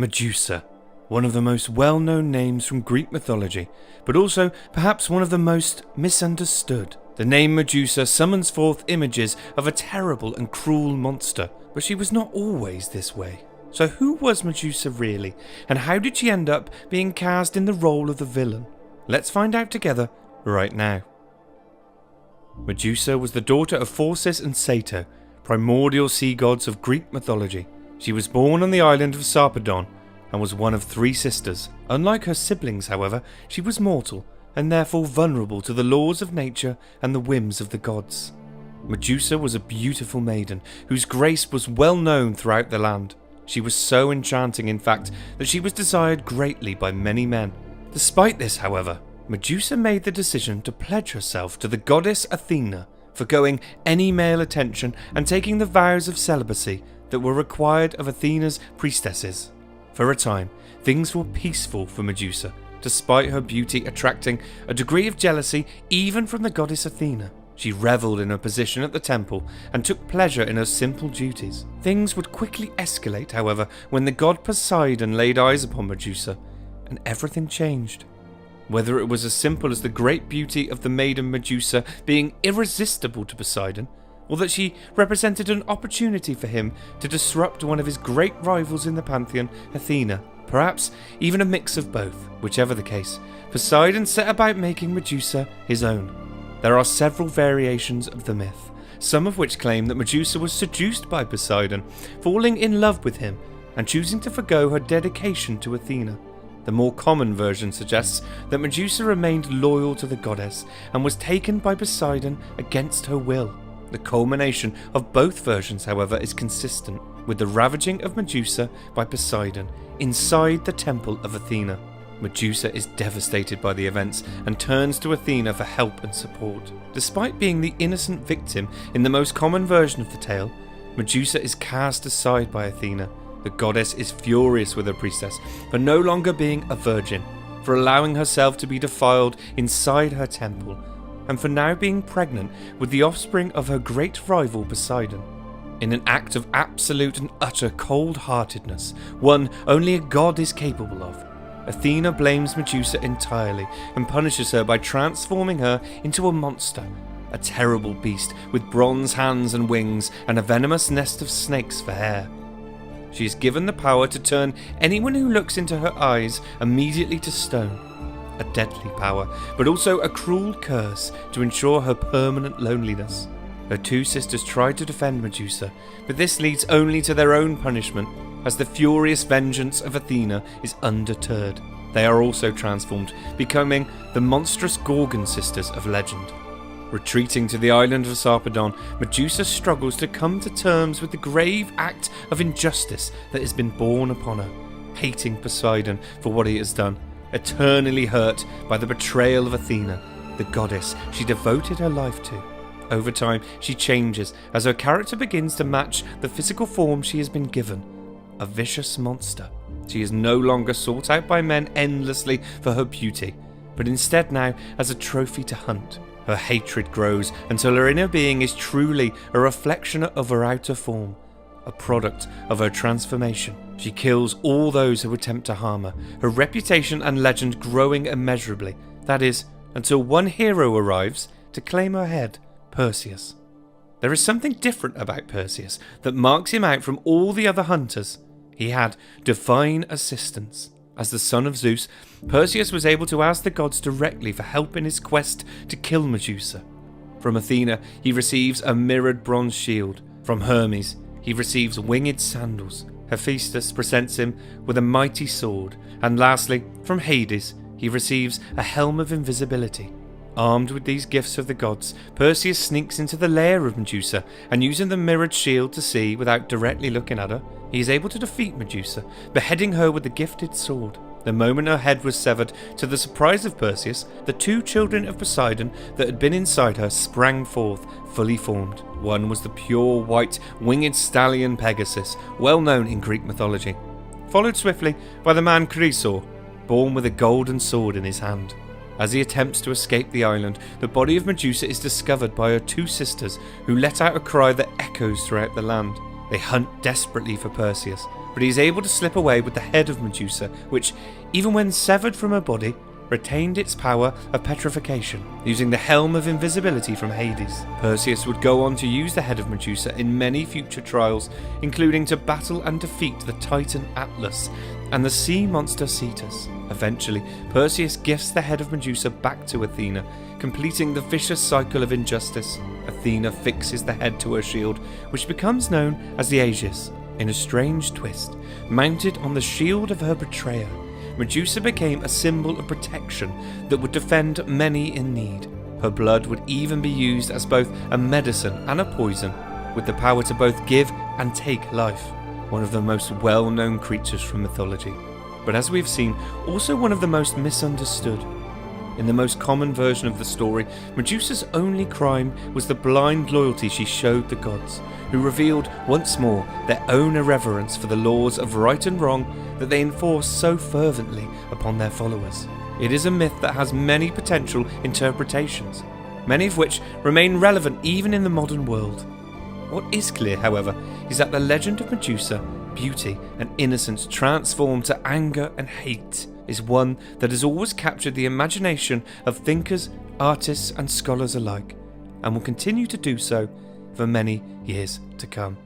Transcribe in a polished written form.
Medusa, one of the most well-known names from Greek mythology, but also perhaps one of the most misunderstood. The name Medusa summons forth images of a terrible and cruel monster, but she was not always this way. So who was Medusa really, and how did she end up being cast in the role of the villain? Let's find out together right now. Medusa was the daughter of Phorcys and Sato, primordial sea gods of Greek mythology. She was born on the island of Sarpedon and was one of 3 sisters. Unlike her siblings, however, she was mortal and therefore vulnerable to the laws of nature and the whims of the gods. Medusa was a beautiful maiden whose grace was well known throughout the land. She was so enchanting, in fact, that she was desired greatly by many men. Despite this, however, Medusa made the decision to pledge herself to the goddess Athena, forgoing any male attention and taking the vows of celibacy that were required of Athena's priestesses. For a time, things were peaceful for Medusa, despite her beauty attracting a degree of jealousy even from the goddess Athena. She revelled in her position at the temple and took pleasure in her simple duties. Things would quickly escalate, however, when the god Poseidon laid eyes upon Medusa, and everything changed. Whether it was as simple as the great beauty of the maiden Medusa being irresistible to Poseidon, or that she represented an opportunity for him to disrupt one of his great rivals in the pantheon, Athena. Perhaps even a mix of both. Whichever the case, Poseidon set about making Medusa his own. There are several variations of the myth, some of which claim that Medusa was seduced by Poseidon, falling in love with him, and choosing to forgo her dedication to Athena. The more common version suggests that Medusa remained loyal to the goddess and was taken by Poseidon against her will. The culmination of both versions, however, is consistent with the ravaging of Medusa by Poseidon inside the temple of Athena. Medusa is devastated by the events and turns to Athena for help and support. Despite being the innocent victim in the most common version of the tale, Medusa is cast aside by Athena. The goddess is furious with her priestess for no longer being a virgin, for allowing herself to be defiled inside her temple, and for now being pregnant with the offspring of her great rival Poseidon. In an act of absolute and utter cold-heartedness, one only a god is capable of, Athena blames Medusa entirely and punishes her by transforming her into a monster, a terrible beast with bronze hands and wings and a venomous nest of snakes for hair. She is given the power to turn anyone who looks into her eyes immediately to stone. A deadly power, but also a cruel curse to ensure her permanent loneliness. Her 2 sisters try to defend Medusa, but this leads only to their own punishment, as the furious vengeance of Athena is undeterred. They are also transformed, becoming the monstrous Gorgon sisters of legend. Retreating to the island of Sarpedon, Medusa struggles to come to terms with the grave act of injustice that has been borne upon her, hating Poseidon for what he has done, eternally hurt by the betrayal of Athena, the goddess she devoted her life to. Over time, she changes as her character begins to match the physical form she has been given, a vicious monster. She is no longer sought out by men endlessly for her beauty, but instead now as a trophy to hunt. Her hatred grows until her inner being is truly a reflection of her outer form, a product of her transformation. She kills all those who attempt to harm her, her reputation and legend growing immeasurably. That is, until one hero arrives to claim her head, Perseus. There is something different about Perseus that marks him out from all the other hunters. He had divine assistance. As the son of Zeus, Perseus was able to ask the gods directly for help in his quest to kill Medusa. From Athena, he receives a mirrored bronze shield. From Hermes, he receives winged sandals. Hephaestus presents him with a mighty sword. And lastly, from Hades, he receives a helm of invisibility. Armed with these gifts of the gods, Perseus sneaks into the lair of Medusa, and using the mirrored shield to see without directly looking at her, he is able to defeat Medusa, beheading her with the gifted sword. The moment her head was severed, to the surprise of Perseus, the 2 children of Poseidon that had been inside her sprang forth, fully formed. One was the pure white winged stallion Pegasus, well known in Greek mythology, followed swiftly by the man Chrysaor, born with a golden sword in his hand. As he attempts to escape the island, the body of Medusa is discovered by her 2 sisters, who let out a cry that echoes throughout the land. They hunt desperately for Perseus, but he is able to slip away with the head of Medusa, which, even when severed from her body, retained its power of petrification, using the helm of invisibility from Hades. Perseus would go on to use the head of Medusa in many future trials, including to battle and defeat the Titan Atlas and the sea monster Cetus. Eventually, Perseus gifts the head of Medusa back to Athena, completing the vicious cycle of injustice. Athena fixes the head to her shield, which becomes known as the Aegis. In a strange twist, mounted on the shield of her betrayer, Medusa became a symbol of protection that would defend many in need. Her blood would even be used as both a medicine and a poison, with the power to both give and take life. One of the most well-known creatures from mythology, but as we've seen, also one of the most misunderstood. In the most common version of the story, Medusa's only crime was the blind loyalty she showed the gods, who revealed once more their own irreverence for the laws of right and wrong that they enforce so fervently upon their followers. It is a myth that has many potential interpretations, many of which remain relevant even in the modern world. What is clear, however, is that the legend of Medusa, beauty and innocence transformed to anger and hate, is one that has always captured the imagination of thinkers, artists and scholars alike, and will continue to do so for many years to come.